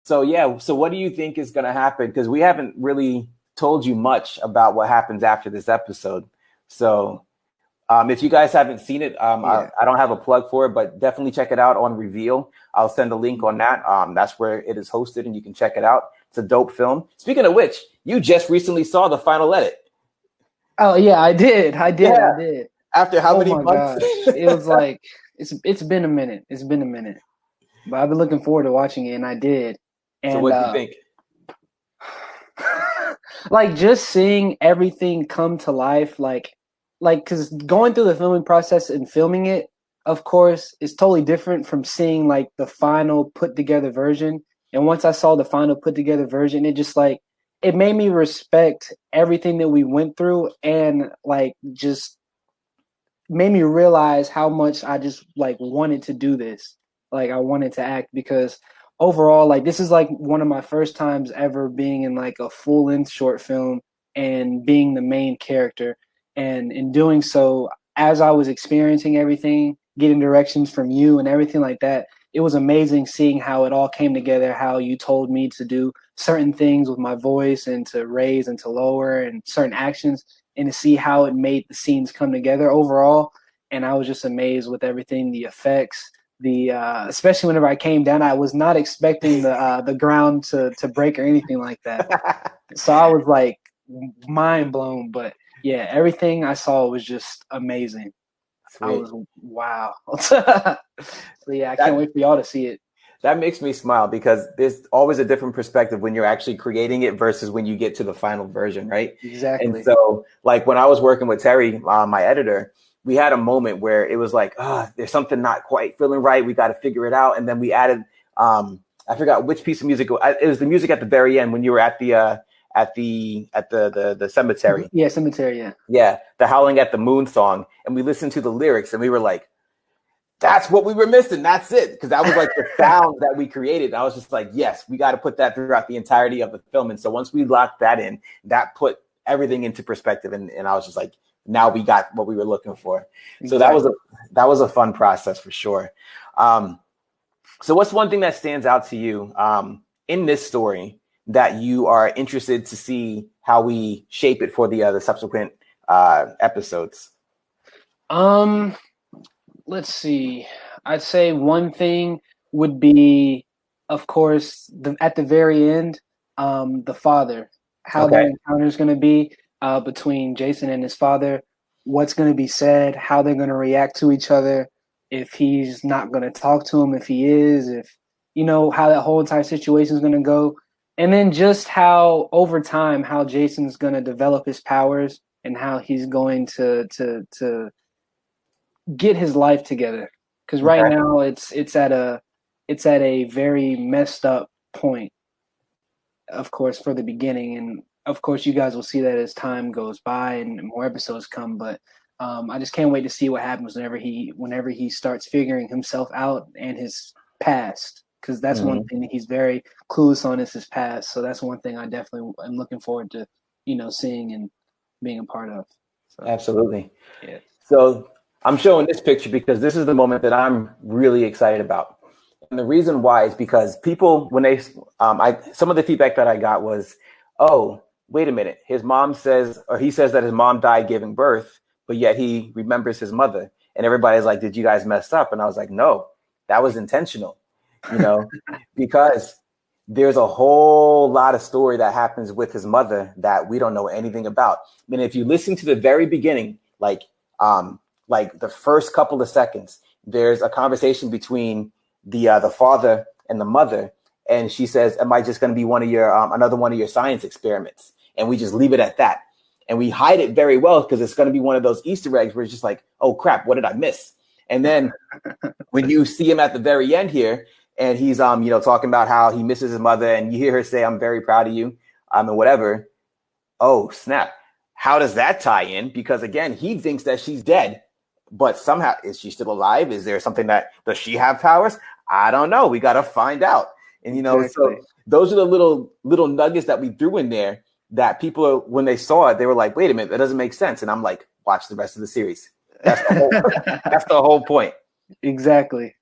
So yeah, so what do you think is going to happen? Because we haven't really told you much about what happens after this episode. So if you guys haven't seen it, I don't have a plug for it, but definitely check it out on Reveal. I'll send a link on that. That's where it is hosted, and you can check it out. It's a dope film. Speaking of which, you just recently saw the final edit. Oh yeah, I did. I did. After how many months? Gosh. It was like it's been a minute. It's been a minute, but I've been looking forward to watching it, and I did. And so what do you think? Like just seeing everything come to life, like because going through the filming process and filming it, of course, is totally different from seeing like the final put together version. And once I saw the final put together version, it just like it made me respect everything that we went through, and like just made me realize how much I just like wanted to do this. Like I wanted to act because overall, like this is like one of my first times ever being in like a full-length short film and being the main character. And in doing so, as I was experiencing everything, getting directions from you and everything like that, it was amazing seeing how it all came together, how you told me to do certain things with my voice and to raise and to lower and certain actions, and to see how it made the scenes come together overall. And I was just amazed with everything, the effects, especially whenever I came down, I was not expecting the ground to break or anything like that. So I was like mind blown, but yeah, everything I saw was just amazing. Sweet. I was wow. So yeah, I can't wait for y'all to see it. That makes me smile because there's always a different perspective when you're actually creating it versus when you get to the final version, right? Exactly. And so, like when I was working with Terry, my editor, we had a moment where it was like, there's something not quite feeling right. We got to figure it out. And then we added, I forgot which piece of music. It was the music at the very end when you were at the cemetery. Yeah, cemetery. Yeah. Yeah, the Howling at the Moon song, and we listened to the lyrics, and we were like, "That's what we were missing. That's it." Because that was like the sound that we created. I was just like, "Yes, we got to put that throughout the entirety of the film." And so once we locked that in, that put everything into perspective, and I was just like, "Now we got what we were looking for." Exactly. So that was a fun process for sure. So what's one thing that stands out to you in this story that you are interested to see how we shape it for the subsequent episodes? Let's see. I'd say one thing would be, of course, at the very end, the father, how their encounter is going to be between Jason and his father, what's going to be said, how they're going to react to each other, if he's not going to talk to him, if he is, if, how that whole entire situation is going to go. And then just how over time, how Jason's going to develop his powers and how he's going to get his life together. Because right now it's at a very messed up point, of course, for the beginning. And of course, you guys will see that as time goes by and more episodes come. But I just can't wait to see what happens whenever he starts figuring himself out and his past. Because that's one thing that he's very clueless on is his past. So that's one thing I definitely am looking forward to, seeing and being a part of. So, absolutely. Yeah. So I'm showing this picture because this is the moment that I'm really excited about. And the reason why is because people, when they, some of the feedback that I got was, oh, wait a minute. He says that his mom died giving birth, but yet he remembers his mother. And everybody's like, did you guys mess up? And I was like, no, that was intentional. Because there's a whole lot of story that happens with his mother that we don't know anything about. I mean, if you listen to the very beginning, like the first couple of seconds, there's a conversation between the father and the mother, and she says, "Am I just going to be another one of your science experiments?" And we just leave it at that, and we hide it very well because it's going to be one of those Easter eggs where it's just like, "Oh crap, what did I miss?" And then when you see him at the very end here. And he's, talking about how he misses his mother, and you hear her say, "I'm very proud of you," and whatever. Oh, snap. How does that tie in? Because again, he thinks that she's dead, but somehow is she still alive? Is there something does she have powers? I don't know. We got to find out. And, exactly. So those are the little nuggets that we threw in there that people, when they saw it, they were like, wait a minute, that doesn't make sense. And I'm like, watch the rest of the series. That's the whole point. Exactly.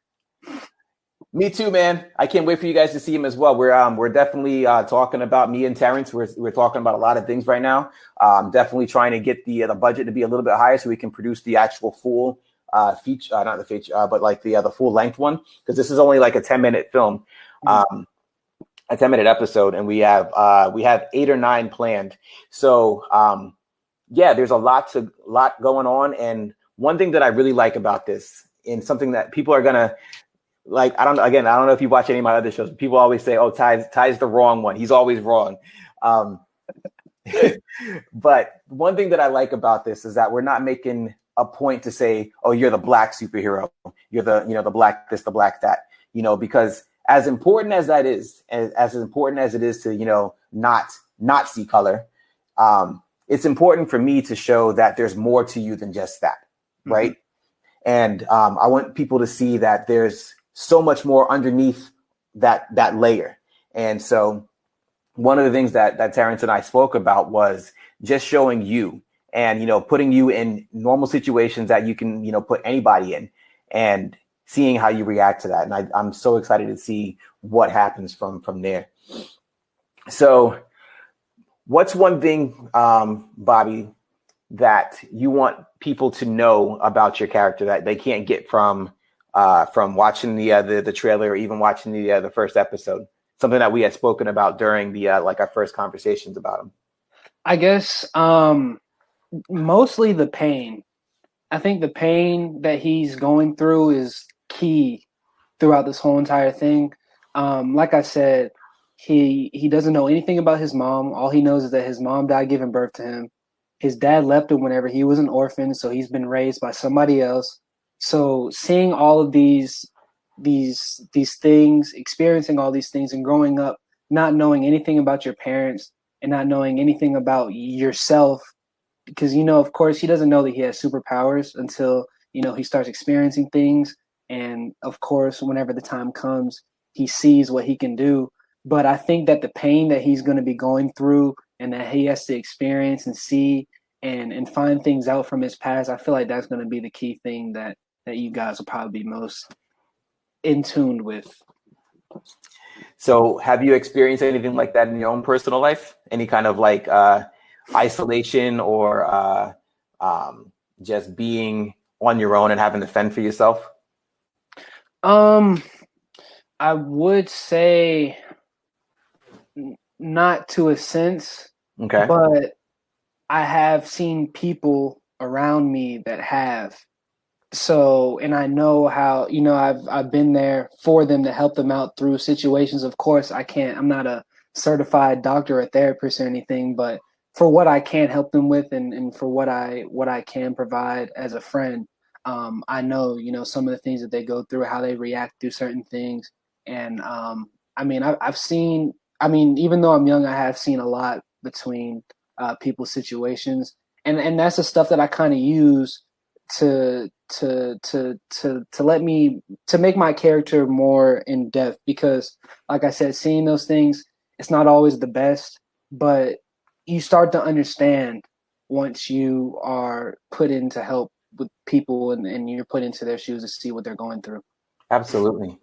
Me too, man. I can't wait for you guys to see him as well. We're definitely talking about me and Terrence. We're talking about a lot of things right now. Definitely trying to get the budget to be a little bit higher so we can produce the actual full feature, not the feature, but like the full length one, because this is only like a 10-minute film, a 10-minute episode, and we have 8 or 9 planned. So yeah, there's a lot going on, and one thing that I really like about this, and something that people are gonna like, I don't know if you watch any of my other shows. But people always say, "Oh, Ty's the wrong one. He's always wrong." Um, but one thing that I like about this is that we're not making a point to say, "Oh, you're the black superhero. You're the black this, the black that." Because as important as that is, as important as it is to not see color, it's important for me to show that there's more to you than just that, right? Mm-hmm. And I want people to see that there's so much more underneath that layer. And so one of the things that Terrence and I spoke about was just showing you and, putting you in normal situations that you can, put anybody in and seeing how you react to that. And I'm so excited to see what happens from there. So what's one thing, Bobby, that you want people to know about your character that they can't get from watching the trailer or even watching the first episode? Something that we had spoken about during the our first conversations about him. I guess mostly the pain. I think the pain that he's going through is key throughout this whole entire thing. Like I said, he doesn't know anything about his mom. All he knows is that his mom died giving birth to him. His dad left him whenever he was an orphan, so he's been raised by somebody else. So seeing all of these things, experiencing all these things, and growing up not knowing anything about your parents and not knowing anything about yourself, because of course he doesn't know that he has superpowers until he starts experiencing things, and of course whenever the time comes he sees what he can do. But I think that the pain that he's going to be going through and that he has to experience and see and find things out from his past, I feel like that's going to be the key thing that you guys will probably be most in tune with. So have you experienced anything like that in your own personal life? Any kind of like isolation or just being on your own and having to fend for yourself? I would say not to a sense, okay, but I have seen people around me that have. So, and I know how, I've been there for them to help them out through situations. Of course, I'm not a certified doctor or therapist or anything, but for what I can help them with and for what I can provide as a friend, I know, some of the things that they go through, how they react to certain things. And, I've seen, even though I'm young, I have seen a lot between people's situations, and that's the stuff that I kind of use to let me to make my character more in depth, because like I said, seeing those things, it's not always the best, but you start to understand once you are put in to help with people and you're put into their shoes to see what they're going through. Absolutely.